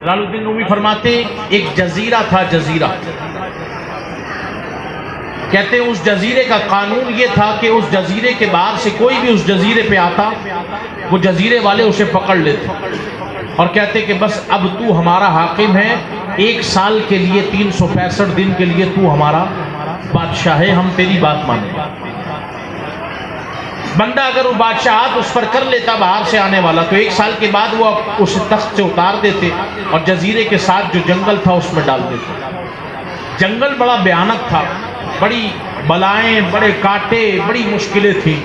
جلال الدین رومی فرماتے ایک جزیرہ تھا، جزیرہ، کہتے ہیں اس جزیرے کا قانون یہ تھا کہ اس جزیرے کے باہر سے کوئی بھی اس جزیرے پہ آتا وہ جزیرے والے اسے پکڑ لیتے اور کہتے کہ بس اب تو ہمارا حاکم ہے، 1 سال کے لیے 365 دن کے لیے تو ہمارا بادشاہ ہے، ہم تیری بات مانیں گے۔ بندہ اگر وہ بادشاہت اس پر کر لیتا باہر سے آنے والا تو 1 سال کے بعد وہ اسے تخت سے اتار دیتے اور جزیرے کے ساتھ جو جنگل تھا اس میں ڈال دیتے۔ جنگل بڑا بھیانک تھا، بڑی بلائیں، بڑے کانٹے، بڑی مشکلیں تھیں۔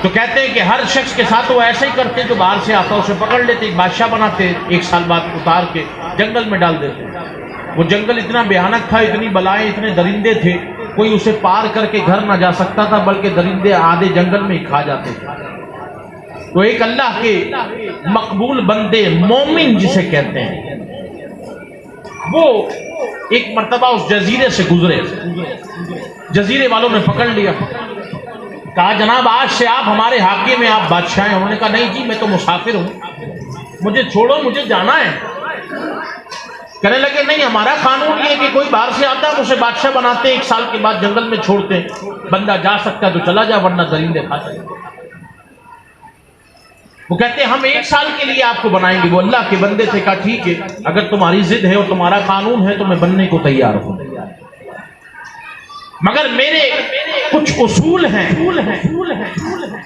تو کہتے ہیں کہ ہر شخص کے ساتھ وہ ایسا ہی کرتے جو باہر سے آتا اسے پکڑ لیتے، بادشاہ بناتے، 1 سال بعد اتار کے جنگل میں ڈال دیتے۔ وہ جنگل اتنا بھیانک تھا، اتنی بلائیں، اتنے درندے تھے، کوئی اسے پار کر کے گھر نہ جا سکتا تھا بلکہ درندے آدھے جنگل میں ہی کھا جاتے تھے۔ تو ایک اللہ کے مقبول بندے، مومن جسے کہتے ہیں، وہ ایک مرتبہ اس جزیرے سے گزرے، جزیرے والوں نے پکڑ لیا، کہا جناب آج سے آپ ہمارے حاکم ہیں، آپ بادشاہ ہیں۔ انہوں نے کہا نہیں جی میں تو مسافر ہوں، مجھے چھوڑو، مجھے جانا ہے۔ کہنے لگے نہیں، ہمارا قانون یہ ہے کہ کوئی باہر سے آتا ہے اسے بادشاہ بناتے، 1 سال کے بعد جنگل میں چھوڑتے ہیں، بندہ جا سکتا ہے تو چلا جا ورنہ درندے کھا جائے۔ وہ کہتے ہیں ہم 1 سال کے لیے آپ کو بنائیں گے۔ وہ اللہ کے بندے تھے، کہا ٹھیک ہے، اگر تمہاری ضد ہے اور تمہارا قانون ہے تو میں بننے کو تیار ہوں، مگر میرے کچھ اصول ہیں۔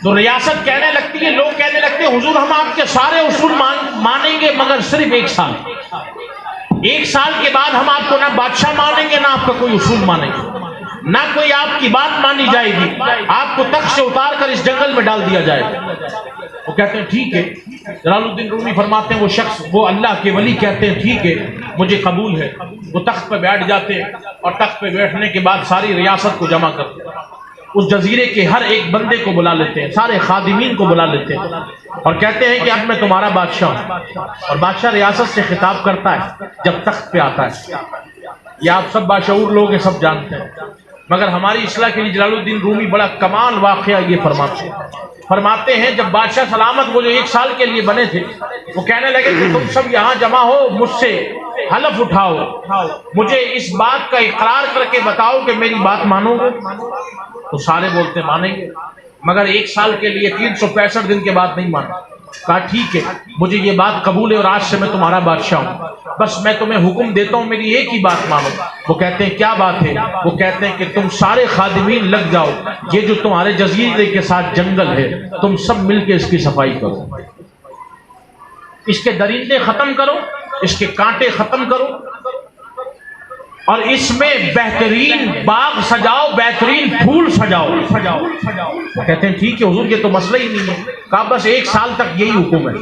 تو ریاست کہنے لگتی ہے، لوگ کہنے لگتے ہیں حضور ہم آپ کے سارے اصول مانیں گے مگر صرف 1 سال۔ 1 سال کے بعد ہم آپ کو نہ بادشاہ مانیں گے، نہ آپ کا کوئی اصول مانیں گے، نہ کوئی آپ کی بات مانی جائے گی، آپ کو تخت سے اتار کر اس جنگل میں ڈال دیا جائے گا۔ وہ کہتے ہیں ٹھیک ہے۔ جلال الدین رومی فرماتے ہیں وہ شخص، وہ اللہ کے ولی کہتے ہیں ٹھیک ہے مجھے قبول ہے۔ وہ تخت پہ بیٹھ جاتے اور تخت پہ بیٹھنے کے بعد ساری ریاست کو جمع کرتے، اس جزیرے کے ہر ایک بندے کو بلا لیتے ہیں، سارے خادمین کو بلا لیتے ہیں اور کہتے ہیں کہ اب میں تمہارا بادشاہ ہوں۔ اور بادشاہ ریاست سے خطاب کرتا ہے جب تخت پہ آتا ہے۔ یہ آپ سب باشعور لوگ ہیں، سب جانتے ہیں، مگر ہماری اصلاح کے لیے جلال الدین رومی بڑا کمال واقعہ یہ فرماتے ہیں جب بادشاہ سلامت وہ جو 1 سال کے لیے بنے تھے، وہ کہنے لگے کہ تم سب یہاں جمع ہو، مجھ سے حلف اٹھاؤ، مجھے اس بات کا اقرار کر کے بتاؤ کہ میری بات مانو گے؟ تو سارے بولتے مانیں گے، مگر 1 سال کے لیے 365 دن کے بعد نہیں مانا۔ کہا ٹھیک ہے مجھے یہ بات قبول ہے اور آج سے میں تمہارا بادشاہ ہوں، بس میں تمہیں حکم دیتا ہوں میری ایک ہی بات مانو۔ وہ کہتے ہیں کیا بات ہے؟ وہ کہتے ہیں کہ تم سارے خادمین لگ جاؤ، یہ جو تمہارے جزیرے کے ساتھ جنگل ہے تم سب مل کے اس کی صفائی کرو، اس کے درندے ختم کرو، اس کے کانٹے ختم کرو اور اس میں بہترین باغ سجاؤ، بہترین پھول سجاؤ۔ کہتے ہیں ٹھیک ہے حضور یہ تو مسئلہ ہی نہیں ہے۔ کہا بس 1 سال تک یہی حکم ہے۔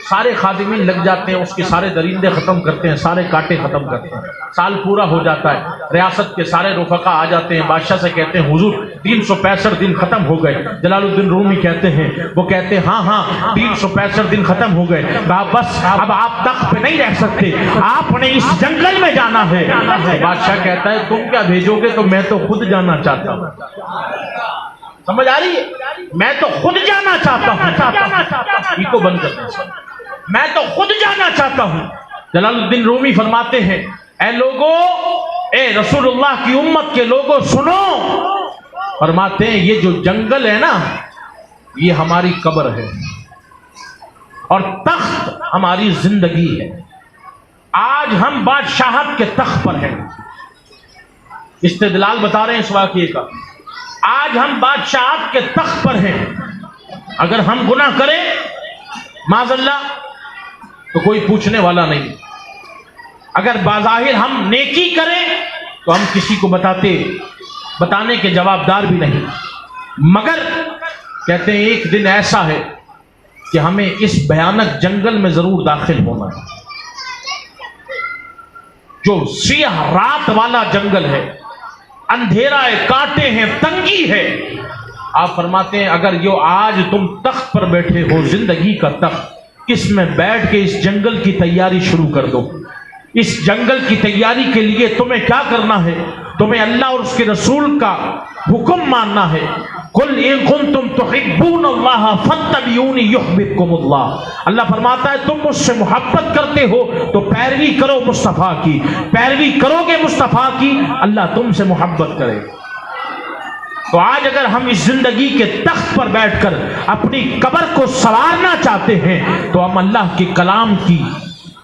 سارے خادمین لگ جاتے ہیں، اس کے سارے درندے ختم کرتے ہیں، سارے کانٹے ختم کرتے ہیں۔ سال پورا ہو جاتا ہے، ریاست کے سارے رفقا آ جاتے ہیں، بادشاہ سے کہتے ہیں حضور 365 دن ختم ہو گئے۔ جلال الدین رومی کہتے ہیں، وہ کہتے ہیں ہاں 365 دن ختم ہو گئے۔ کہا بس اب آپ تخت پہ نہیں رہ سکتے، آپ نے اس جنگل میں جانا ہے۔ بادشاہ کہتا ہے تم کیا بھیجو گے؟ تو میں تو خود جانا چاہتا ہوں۔ سمجھ آ رہی ہے؟ میں تو خود جانا چاہتا ہوں، کو بند کرتے ہیں، میں تو خود جانا چاہتا ہوں۔ جلال الدین رومی فرماتے ہیں اے لوگوں، اے رسول اللہ کی امت کے لوگوں سنو، فرماتے ہیں یہ جو جنگل ہے نا یہ ہماری قبر ہے اور تخت ہماری زندگی ہے۔ آج ہم بادشاہت کے تخت پر ہیں، استدلال بتا رہے ہیں اس واقعے کا۔ آج ہم بادشاہت کے تخت پر ہیں، اگر ہم گناہ کریں معاذ اللہ تو کوئی پوچھنے والا نہیں، اگر بظاہر ہم نیکی کریں تو ہم کسی کو بتانے کے جوابدار بھی نہیں، مگر کہتے ہیں ایک دن ایسا ہے کہ ہمیں اس بھیانک جنگل میں ضرور داخل ہونا ہے، جو سیاہ رات والا جنگل ہے، اندھیرا ہے، کانٹے ہیں، تنگی ہے۔ آپ فرماتے ہیں اگر جو آج تم تخت پر بیٹھے ہو، زندگی کا تخت، اس میں بیٹھ کے اس جنگل کی تیاری شروع کر دو۔ اس جنگل کی تیاری کے لیے تمہیں کیا کرنا ہے؟ تمہیں اللہ اور اس کے رسول کا حکم ماننا ہے، قل ان کنتم تحبون اللہ فاتبعونی یحببکم اللہ. اللہ فرماتا ہے تم مجھ سے محبت کرتے ہو تو پیروی کرو مصطفیٰ کی. پیروی کرو گے مصطفیٰ کی, اللہ تم سے محبت کرے. تو آج اگر ہم اس زندگی کے تخت پر بیٹھ کر اپنی قبر کو سنوارنا چاہتے ہیں تو ہم اللہ کے کلام کی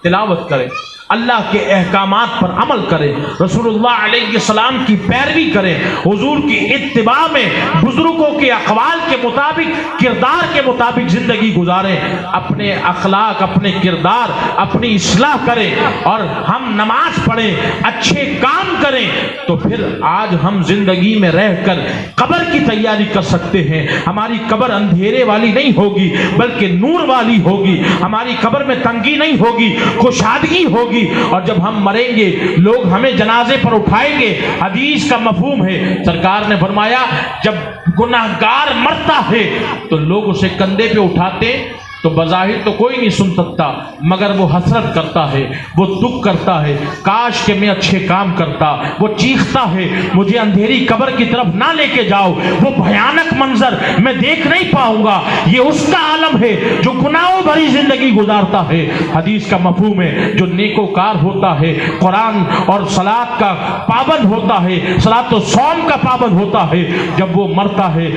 تلاوت کریں, اللہ کے احکامات پر عمل کریں, رسول اللہ علیہ السلام کی پیروی کریں, حضور کی اتباع میں بزرگوں کے اقوال کے مطابق, کردار کے مطابق زندگی گزاریں, اپنے اخلاق, اپنے کردار, اپنی اصلاح کریں, اور ہم نماز پڑھیں, اچھے کام کریں, تو پھر آج ہم زندگی میں رہ کر قبر کی تیاری کر سکتے ہیں. ہماری قبر اندھیرے والی نہیں ہوگی بلکہ نور والی ہوگی. ہماری قبر میں تنگی نہیں ہوگی, کشادگی ہوگی. اور جب ہم مریں گے لوگ ہمیں جنازے پر اٹھائیں گے. حدیث کا مفہوم ہے, سرکار نے فرمایا جب گناہگار مرتا ہے تو لوگ اسے کندھے پہ اٹھاتے تو بظاہر تو کوئی نہیں سن سکتا, مگر وہ حسرت کرتا ہے, وہ دکھ کرتا ہے, کاش کہ میں اچھے کام کرتا. وہ چیختا ہے مجھے اندھیری قبر کی طرف نہ لے کے جاؤ, وہ بھیانک منظر میں دیکھ نہیں پاؤں گا. یہ اس کا عالم ہے جو گناہوں بھری زندگی گزارتا ہے. حدیث کا مفہوم ہے جو نیکوکار ہوتا ہے, قرآن اور صلاۃ کا پابند ہوتا ہے, صلاۃ و صوم کا پابند ہوتا ہے, جب وہ مرتا ہے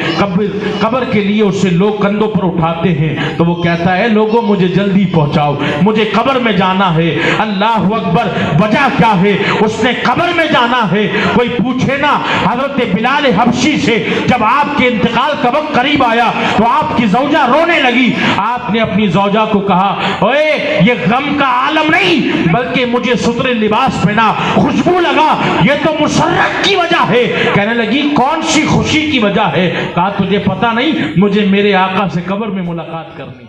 قبر کے لیے اسے لوگ کندھوں پر اٹھاتے ہیں تو وہ کہتا ہے لوگوں مجھے جلدی پہنچاؤ, مجھے قبر میں جانا ہے. اللہ اکبر, وجہ کیا ہے؟ اس نے قبر میں جانا ہے. کوئی پوچھے نا حضرت بلال حبشی سے جب آپ کے انتقال کا وقت قریب آیا تو آپ کی زوجہ رونے لگی. آپ نے اپنی زوجہ کو کہا اوے یہ غم کا عالم نہیں بلکہ مجھے ستر لباس پہنا, خوشبو لگا, یہ تو مسرت کی وجہ ہے. کہنے لگی کون سی خوشی کی وجہ ہے؟ کہا تجھے پتہ نہیں, مجھے میرے آقا سے قبر میں ملاقات کرنی.